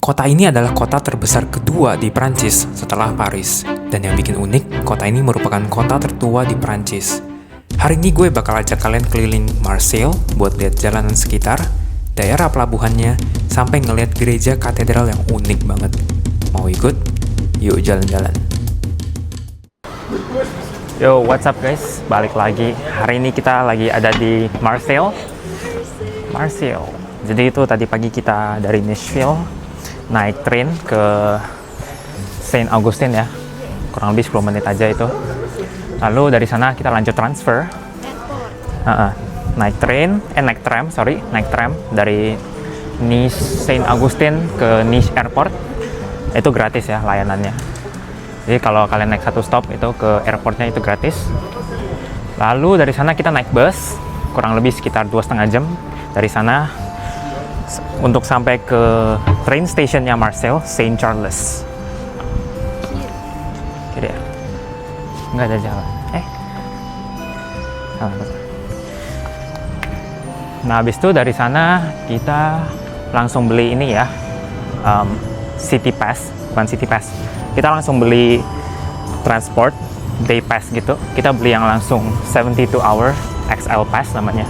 Kota ini adalah kota terbesar kedua di Prancis setelah Paris. Dan yang bikin unik, kota ini merupakan kota tertua di Prancis. Hari ini gue bakal ajak kalian keliling Marseille buat lihat jalanan sekitar, daerah pelabuhannya, sampai ngeliat gereja katedral yang unik banget. Mau ikut? Yuk jalan-jalan. Yo, what's up guys? Balik lagi. Hari ini kita lagi ada di Marseille. Jadi itu tadi pagi kita dari Nashville naik train ke Saint Augustine ya, kurang lebih 10 menit aja itu. Lalu dari sana kita lanjut transfer, naik tram dari Nice Saint Augustine ke Nice Airport. Itu gratis ya layanannya. Jadi kalau kalian naik satu stop itu ke airportnya itu gratis. Lalu dari sana kita naik bus, kurang lebih sekitar 2,5 jam dari sana untuk sampai ke train stationnya Marseille, Saint Charles. Oke deh, nggak ada jalan. Nah habis itu dari sana kita langsung beli ini ya, City Pass, bukan City Pass. Kita langsung beli transport day pass gitu. Kita beli yang langsung 72 hour XL Pass namanya.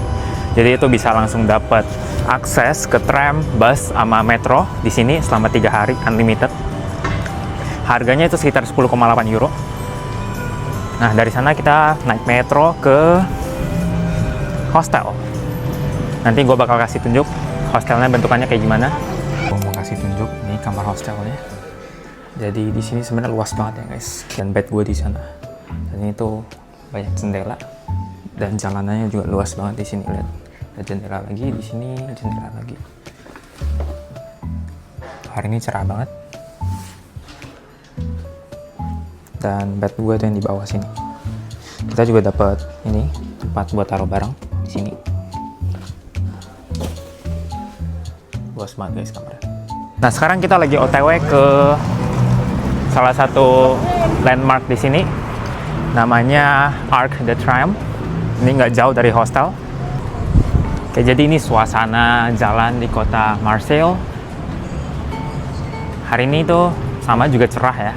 Jadi itu bisa langsung dapat akses ke tram, bus, sama metro di sini selama 3 hari unlimited. Harganya itu sekitar 10,8 euro. Nah dari sana kita naik metro ke hostel. Nanti gue bakal kasih tunjuk hostelnya bentukannya kayak gimana. Gue mau kasih tunjuk ini kamar hostelnya. Jadi di sini sebenarnya luas banget ya guys. Dan bed gue di sana. Dan ini tuh banyak jendela. Dan jalanannya juga luas banget di sini, lihat. Ada jendela lagi di sini, jendela lagi. Hari ini cerah banget. Dan bed gue tuh yang di bawah sini. Kita juga dapat ini tempat buat taruh barang di sini. Luas banget guys kamarnya. Nah sekarang kita lagi OTW ke salah satu landmark di sini. Namanya Arc de Triomphe. Ini nggak jauh dari hostel. Oke, jadi ini suasana jalan di kota Marseille. Hari ini tuh sama juga cerah ya.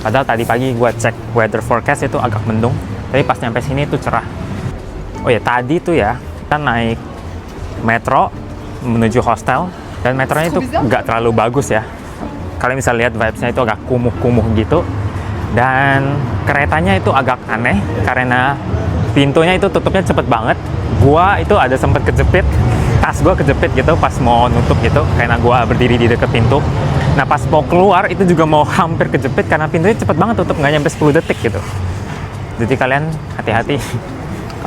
Padahal tadi pagi gue cek weather forecast itu agak mendung. Tapi pas nyampe sini tuh cerah. Oh ya, tadi tuh ya kita naik metro menuju hostel. Dan metronya itu nggak terlalu bagus ya. Kalian bisa lihat vibes-nya itu agak kumuh-kumuh gitu. Dan keretanya itu agak aneh karena pintunya itu tutupnya cepet banget. Gua itu ada sempet kejepit, tas gua kejepit gitu pas mau nutup gitu karena gua berdiri di deket pintu. Nah pas mau keluar itu juga mau hampir kejepit karena pintunya cepet banget tutup, nggak nyampe 10 detik gitu. Jadi kalian hati-hati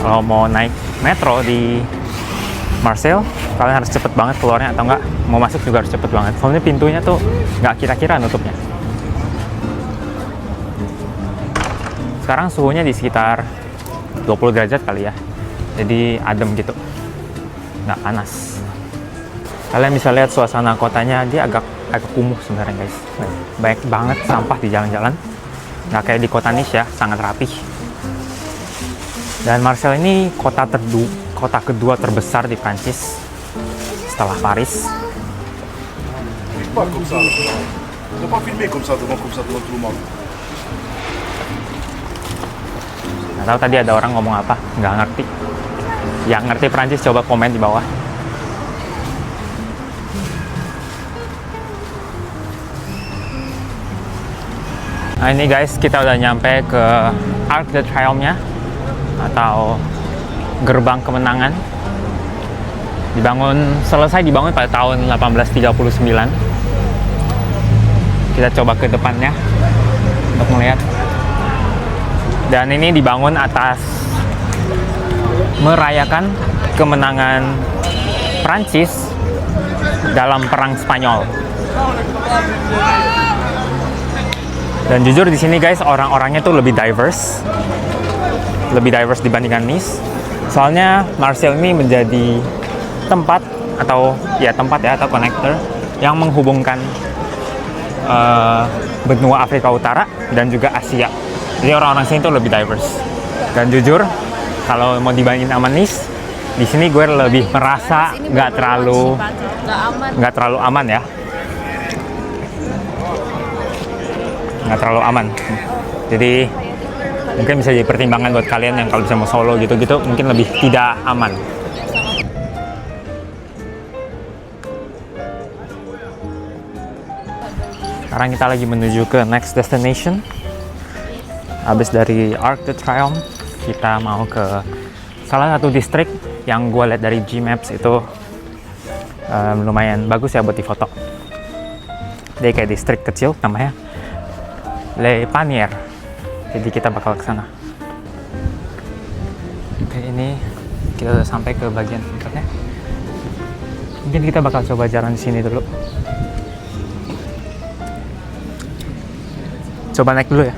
kalau mau naik metro di Marseille, kalian harus cepet banget keluarnya atau enggak mau masuk juga harus cepet banget. Soalnya pintunya tuh nggak kira-kira nutupnya. Sekarang suhunya di sekitar 20 derajat kali ya. Jadi adem gitu, nggak panas. Kalian bisa lihat suasana kotanya, dia agak kumuh sebenarnya guys. Banyak banget sampah di jalan-jalan, nggak kayak di kota Nice ya, sangat rapih. Dan Marseille ini kota kedua terbesar di Prancis setelah Paris. Nggak tahu tadi ada orang ngomong apa, nggak ngerti. Yang ngerti Prancis coba komen di bawah. Nah ini guys, kita udah nyampe ke Arc de Triomphe-nya atau gerbang kemenangan. Selesai dibangun pada tahun 1839. Kita coba ke depannya untuk melihat. Dan ini dibangun atas merayakan kemenangan Prancis dalam Perang Spanyol. Dan jujur di sini guys, orang-orangnya tuh lebih diverse dibandingkan Nice. Soalnya Marseille ini menjadi tempat atau connector yang menghubungkan benua Afrika Utara dan juga Asia. Jadi orang-orang sini tuh lebih diverse. Dan jujur, kalau mau dibandingin sama Nice, di sini gue lebih merasa nggak terlalu aman ya. nggak terlalu aman. Jadi mungkin bisa jadi pertimbangan buat kalian yang kalau bisa mau solo gitu-gitu mungkin lebih tidak aman. Sekarang kita lagi menuju ke next destination. Habis dari Arc de Triomphe, kita mau ke salah satu distrik yang gue lihat dari Gmaps itu lumayan bagus ya buat difoto. Dia kayak distrik kecil, namanya Le Panier. Jadi kita bakal ke sana. Oke, ini kita udah sampai ke bagian tempatnya. Mungkin kita bakal coba jalan di sini dulu. Coba naik dulu ya.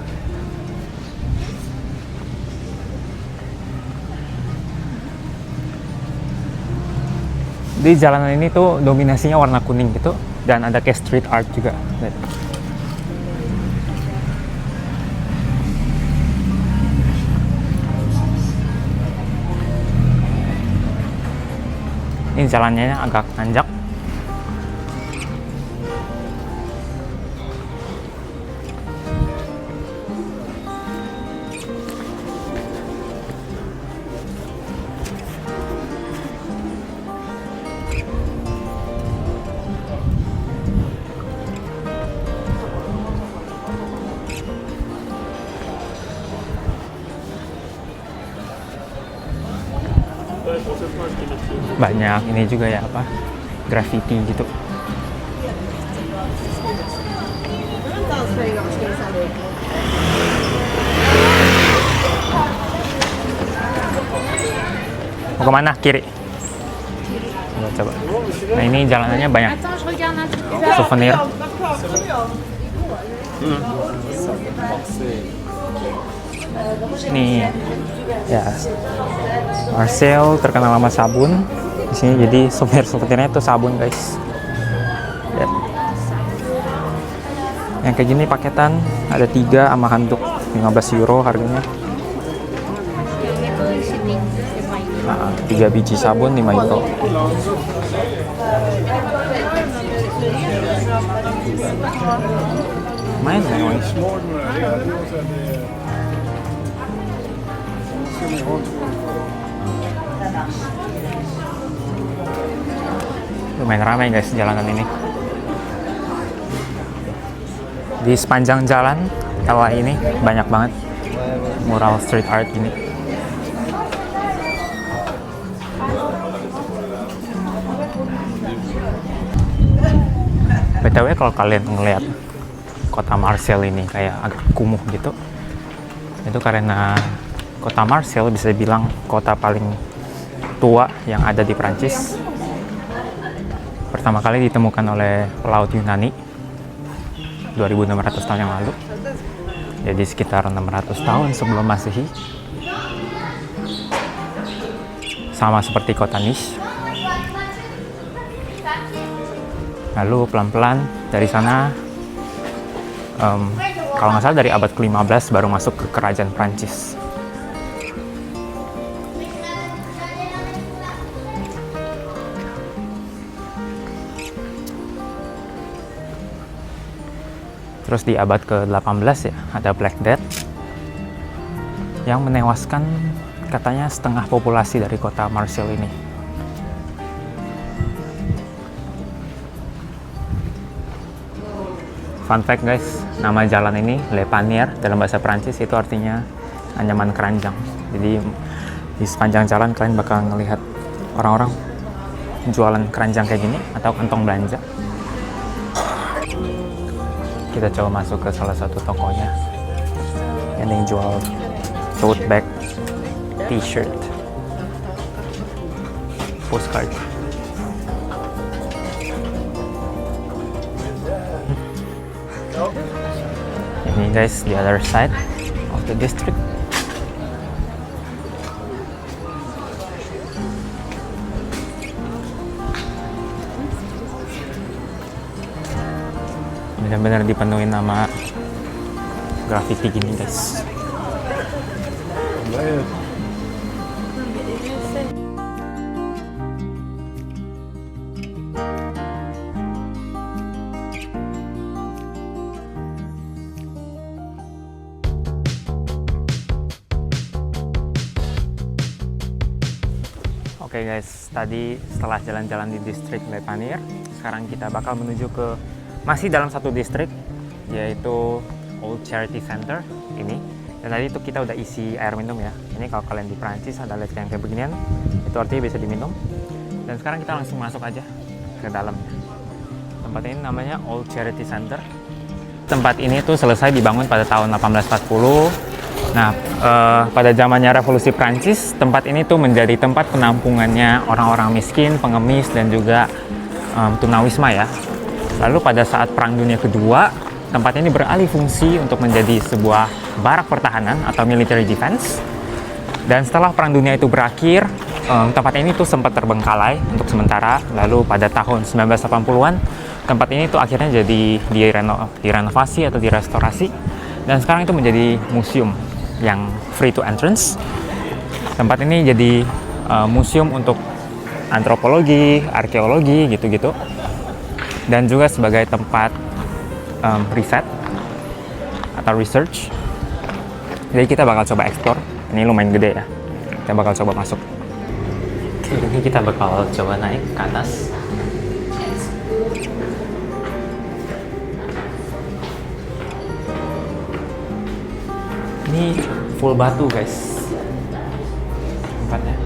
Di jalanan ini tuh dominasinya warna kuning gitu, dan ada kayak street art juga. Ini jalannya agak nanjak. Banyak ini juga ya, apa, graffiti gitu. Mau kemana? Kiri. Coba. Nah, ini jalanannya banyak souvenir. Nih, ya, Marseille terkenal sama sabun. Di sini jadi souvenirnya itu sabun, guys. Ya. Yang kayak gini paketan ada 3 sama handuk, 15 euro harganya. Nah, 3 biji sabun 5 euro. Main memang. Lumayan ramai guys jalanan ini. Di sepanjang jalan LA ini banyak banget mural street art ini. BTW kalau kalian ngeliat kota Marseille ini kayak agak kumuh gitu, itu karena kota Marseille bisa dibilang kota paling tua yang ada di Prancis. Pertama kali ditemukan oleh pelaut Yunani 2600 tahun yang lalu. Jadi sekitar 600 tahun sebelum Masehi. Sama seperti kota Nice. Lalu pelan-pelan dari sana, kalau nggak salah dari abad ke-15 baru masuk ke kerajaan Prancis. Terus di abad ke-18 ya, ada Black Death yang menewaskan katanya setengah populasi dari kota Marseille ini. Fun fact guys, nama jalan ini Le Panier dalam bahasa Prancis itu artinya anyaman keranjang. Jadi di sepanjang jalan kalian bakal ngelihat orang-orang jualan keranjang kayak gini atau kantong belanja. Kita coba masuk ke salah satu tokonya yang jual tote bag, t-shirt, postcard. Ini guys, the other side of the district. Benar-benar dipenuhi nama graffiti gini guys. Oke guys, tadi setelah jalan-jalan di distrik Le Panier, sekarang kita bakal menuju ke masih dalam satu distrik, yaitu Old Charity Center ini. Dan tadi itu kita udah isi air minum ya. Ini kalau kalian di Prancis ada lihat yang kayak beginian, itu artinya bisa diminum. Dan sekarang kita langsung masuk aja ke dalamnya. Tempat ini namanya Old Charity Center. Tempat ini tuh selesai dibangun pada tahun 1840. Nah, pada zamannya Revolusi Prancis, tempat ini tuh menjadi tempat penampungannya orang-orang miskin, pengemis, dan juga tunawisma ya. Lalu pada saat Perang Dunia Kedua, tempat ini beralih fungsi untuk menjadi sebuah barak pertahanan atau military defense. Dan setelah Perang Dunia itu berakhir, tempat ini tuh sempat terbengkalai untuk sementara. Lalu pada tahun 1980-an, tempat ini tuh akhirnya jadi direnovasi atau direstorasi. Dan sekarang itu menjadi museum yang free to entrance. Tempat ini jadi museum untuk antropologi, arkeologi, gitu-gitu. Dan juga sebagai tempat riset atau research. Jadi kita bakal coba explore. Ini lumayan gede ya. Kita bakal coba masuk. Oke, ini kita bakal coba naik ke atas. Ini full batu guys tempatnya.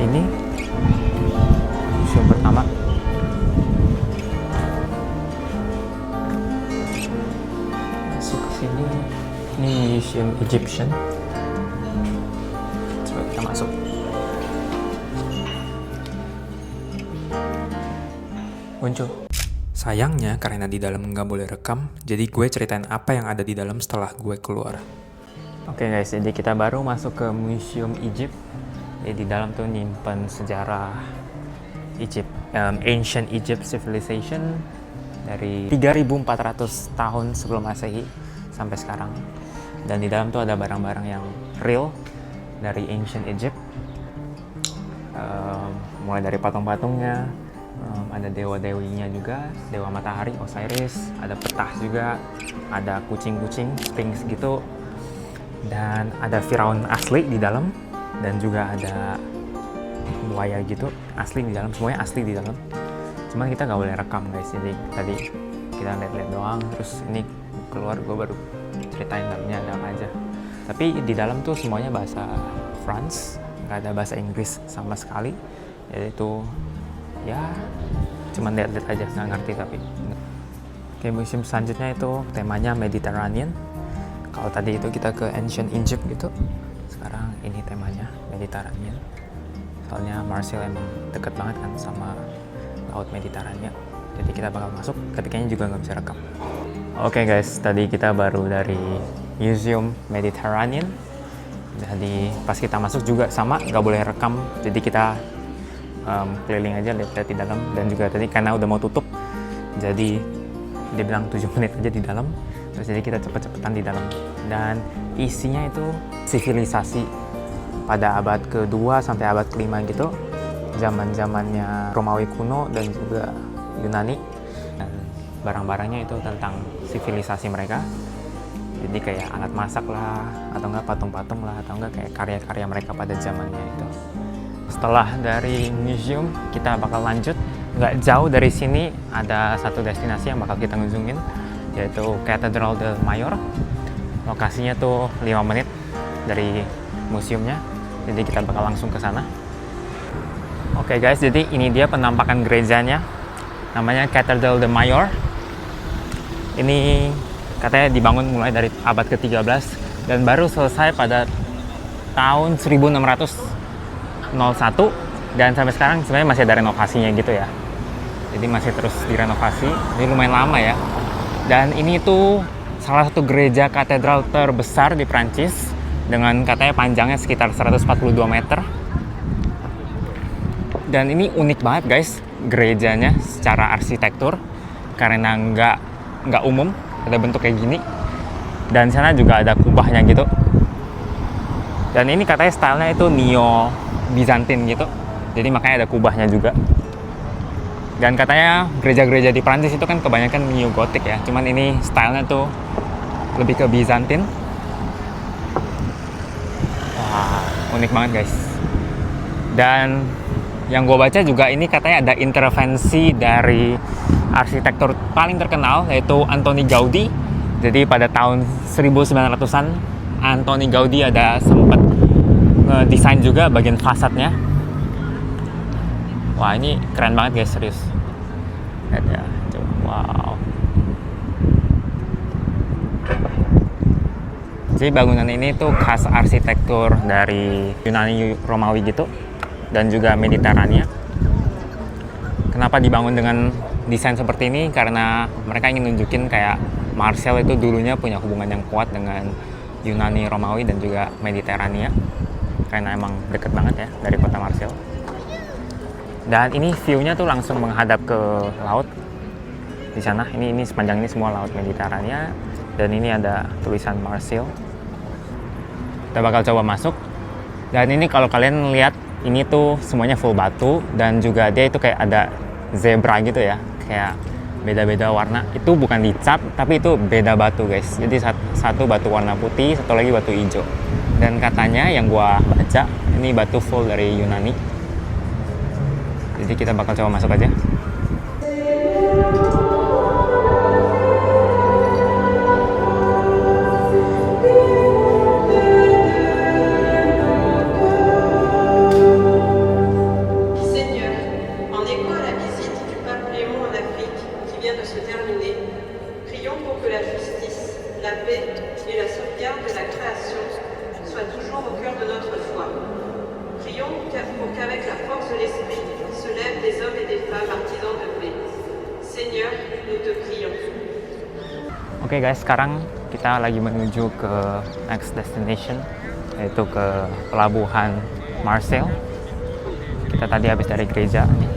Ini museum pertama. Masuk ke sini. Ini museum Egyptian. Coba kita masuk. Muncul. Sayangnya karena di dalam nggak boleh rekam, jadi gue ceritain apa yang ada di dalam setelah gue keluar. Oke guys, jadi kita baru masuk ke Museum Egypt. Jadi di dalam tuh nyimpen sejarah Egypt, Ancient Egypt Civilization dari 3.400 tahun sebelum Masehi sampai sekarang. Dan di dalam tuh ada barang-barang yang real dari Ancient Egypt, mulai dari patung-patungnya, ada dewa-dewinya juga, dewa matahari Osiris, ada petah juga, ada kucing-kucing Sphinx gitu, dan ada Firaun asli di dalam, dan juga ada buaya gitu asli di dalam, semuanya asli di dalam. Cuman kita nggak boleh rekam guys, jadi tadi kita lihat-lihat doang, terus ini keluar gue baru ceritain dalamnya ada apa aja. Tapi di dalam tuh semuanya bahasa France, nggak ada bahasa Inggris sama sekali. Jadi itu ya cuman lihat-lihat aja, nggak ngerti tapi. Oke, museum selanjutnya itu temanya Mediterranean. Kalau tadi itu kita ke Ancient Egypt gitu, sekarang ini temanya Mediterranean. Soalnya Marseille emang deket banget kan sama Laut Mediterania. Jadi kita bakal masuk, ketikanya juga nggak bisa rekam. Oke guys, tadi kita baru dari Museum Mediterranean. Jadi pas kita masuk juga sama, nggak boleh rekam. Jadi kita keliling aja, lihat-lihat di dalam. Dan juga tadi karena udah mau tutup, jadi dia bilang 7 menit aja di dalam. Terus jadi kita cepet-cepetan di dalam. Dan isinya itu sivilisasi pada abad ke-2 sampai abad ke-5 gitu. Zaman-zamannya Romawi kuno dan juga Yunani. Dan barang-barangnya itu tentang sivilisasi mereka. Jadi kayak alat masak lah, atau enggak patung-patung lah, atau enggak kayak karya-karya mereka pada zamannya itu. Setelah dari museum, kita bakal lanjut. Nggak jauh dari sini ada satu destinasi yang bakal kita ngunjungin, yaitu Catedral del Mayor. Lokasinya tuh 5 menit dari museumnya, jadi kita bakal langsung ke sana. Oke guys, jadi ini dia penampakan gerejanya, namanya Catedral del Mayor. Ini katanya dibangun mulai dari abad ke-13 dan baru selesai pada tahun 1601, dan sampai sekarang sebenarnya masih ada renovasinya gitu ya. Jadi masih terus direnovasi, jadi lumayan lama ya. Dan ini tuh salah satu gereja katedral terbesar di Prancis dengan katanya panjangnya sekitar 142 meter. Dan ini unik banget guys, gerejanya secara arsitektur, karena nggak umum, ada bentuk kayak gini. Dan sana juga ada kubahnya gitu. Dan ini katanya stylenya itu neo Bizantin gitu. Jadi makanya ada kubahnya juga. Dan katanya gereja-gereja di Prancis itu kan kebanyakan Neo Gothic ya. Cuman ini stylenya tuh lebih ke Byzantine. Wah, unik banget guys. Dan yang gue baca juga ini katanya ada intervensi dari arsitektur paling terkenal, yaitu Antoni Gaudi. Jadi pada tahun 1900-an Antoni Gaudi ada sempat ngedesain juga bagian fasadnya. Wah, ini keren banget guys, serius. Lihat ya, wow. Jadi bangunan ini tuh khas arsitektur dari Yunani Romawi gitu, dan juga Mediterania. Kenapa dibangun dengan desain seperti ini? Karena mereka ingin nunjukin kayak Marseille itu dulunya punya hubungan yang kuat dengan Yunani Romawi dan juga Mediterania. Karena emang deket banget ya dari kota Marseille. Dan ini view-nya tuh langsung menghadap ke laut di sana. Ini sepanjang ini semua laut Mediterania, dan ini ada tulisan Marseille. Kita bakal coba masuk. Dan ini kalau kalian lihat, ini tuh semuanya full batu, dan juga dia itu kayak ada zebra gitu ya, kayak beda-beda warna. Itu bukan dicat, tapi itu beda batu guys. Jadi satu batu warna putih, satu lagi batu hijau. Dan katanya yang gua baca, ini batu full dari Yunani. Jadi kita bakal coba masuk aja. Oke guys, sekarang kita lagi menuju ke next destination, yaitu ke pelabuhan Marseille. Kita tadi habis dari gereja nih,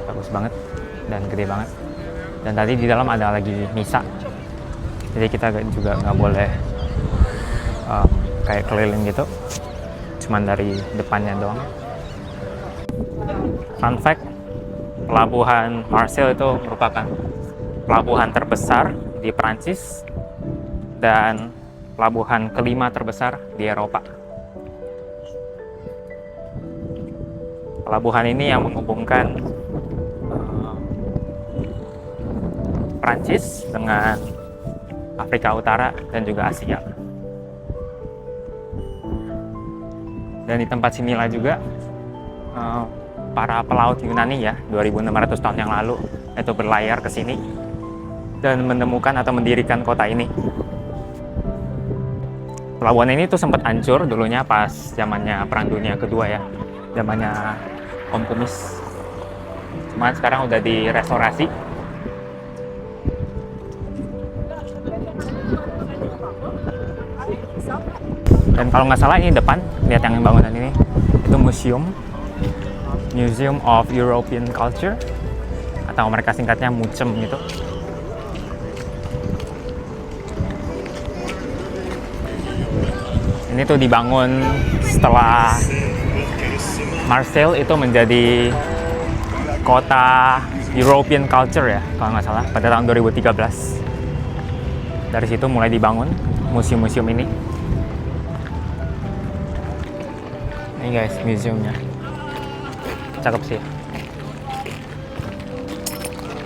bagus banget dan gede banget. Dan tadi di dalam ada lagi misa, jadi kita juga nggak boleh kayak keliling gitu, cuman dari depannya doang. Fun fact, pelabuhan Marseille itu merupakan pelabuhan terbesar di Prancis dan pelabuhan kelima terbesar di Eropa. Pelabuhan ini yang menghubungkan Prancis dengan Afrika Utara dan juga Asia. Dan di tempat sinilah juga para pelaut Yunani ya, 2600 tahun yang lalu itu berlayar ke sini dan menemukan atau mendirikan kota ini. Pelabuhan ini tuh sempat hancur dulunya pas zamannya Perang Dunia Kedua ya, zamannya Om Kumis. Cuman sekarang udah direstorasi. Dan kalau nggak salah ini depan, lihat yang bangunan ini, itu Museum of European Culture, atau mereka singkatnya MUCEM gitu. Ini tuh dibangun setelah Marseille itu menjadi kota European Culture ya, kalau nggak salah, pada tahun 2013. Dari situ mulai dibangun museum-museum ini. Ini guys, museumnya. Cakep sih.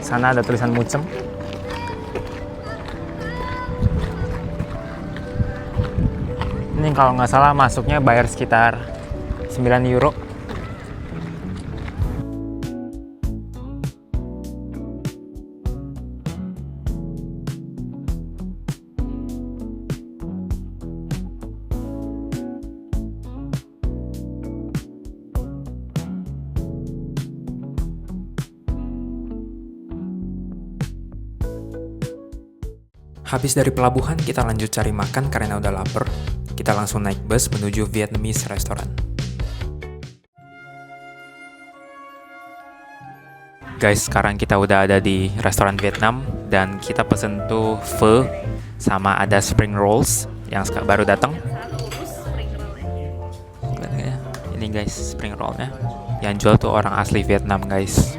Sana ada tulisan MUCEM. Ini kalau nggak salah masuknya bayar sekitar 9 euro. Habis dari pelabuhan, kita lanjut cari makan karena udah lapar. Kita langsung naik bus menuju Vietnamese restaurant. Guys, sekarang kita udah ada di restoran Vietnam dan kita pesen tuh pho sama ada spring rolls yang baru datang. Ini guys, spring rollnya. Yang jual tuh orang asli Vietnam, guys.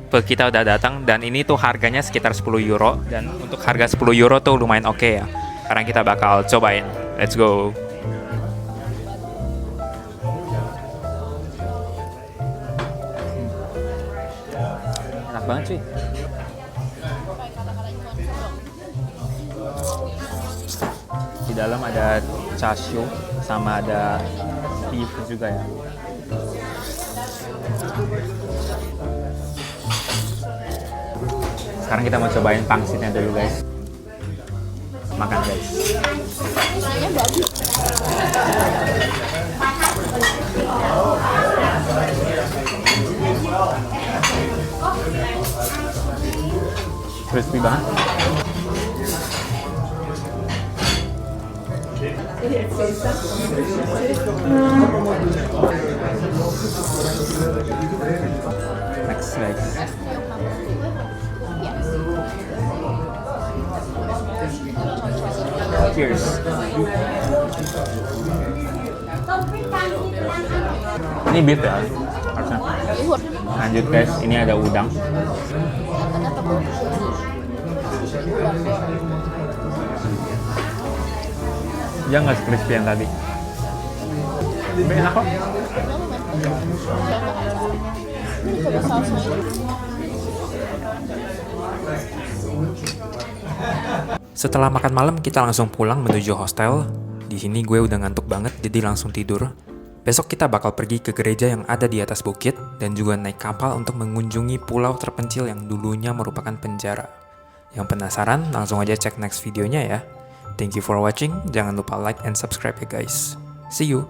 Kita udah datang dan ini tuh harganya sekitar 10 euro, dan untuk harga 10 euro tuh lumayan oke ya. Sekarang kita bakal cobain. Let's go. Enak banget cuy. Di dalam ada char siu sama ada beef juga ya. Sekarang kita mau cobain pangsitnya dulu guys. Makan guys. Crispy banget. Next guys. Cheers. Ini beef ya harusnya. Lanjut guys, ini ada udang. Dia nggak crispy yang tadi. Tapi enak kok. Setelah makan malam, kita langsung pulang menuju hostel. Di sini gue udah ngantuk banget, jadi langsung tidur. Besok kita bakal pergi ke gereja yang ada di atas bukit dan juga naik kapal untuk mengunjungi pulau terpencil yang dulunya merupakan penjara. Yang penasaran, langsung aja cek next videonya ya. Thank you for watching. Jangan lupa like and subscribe ya guys. See you.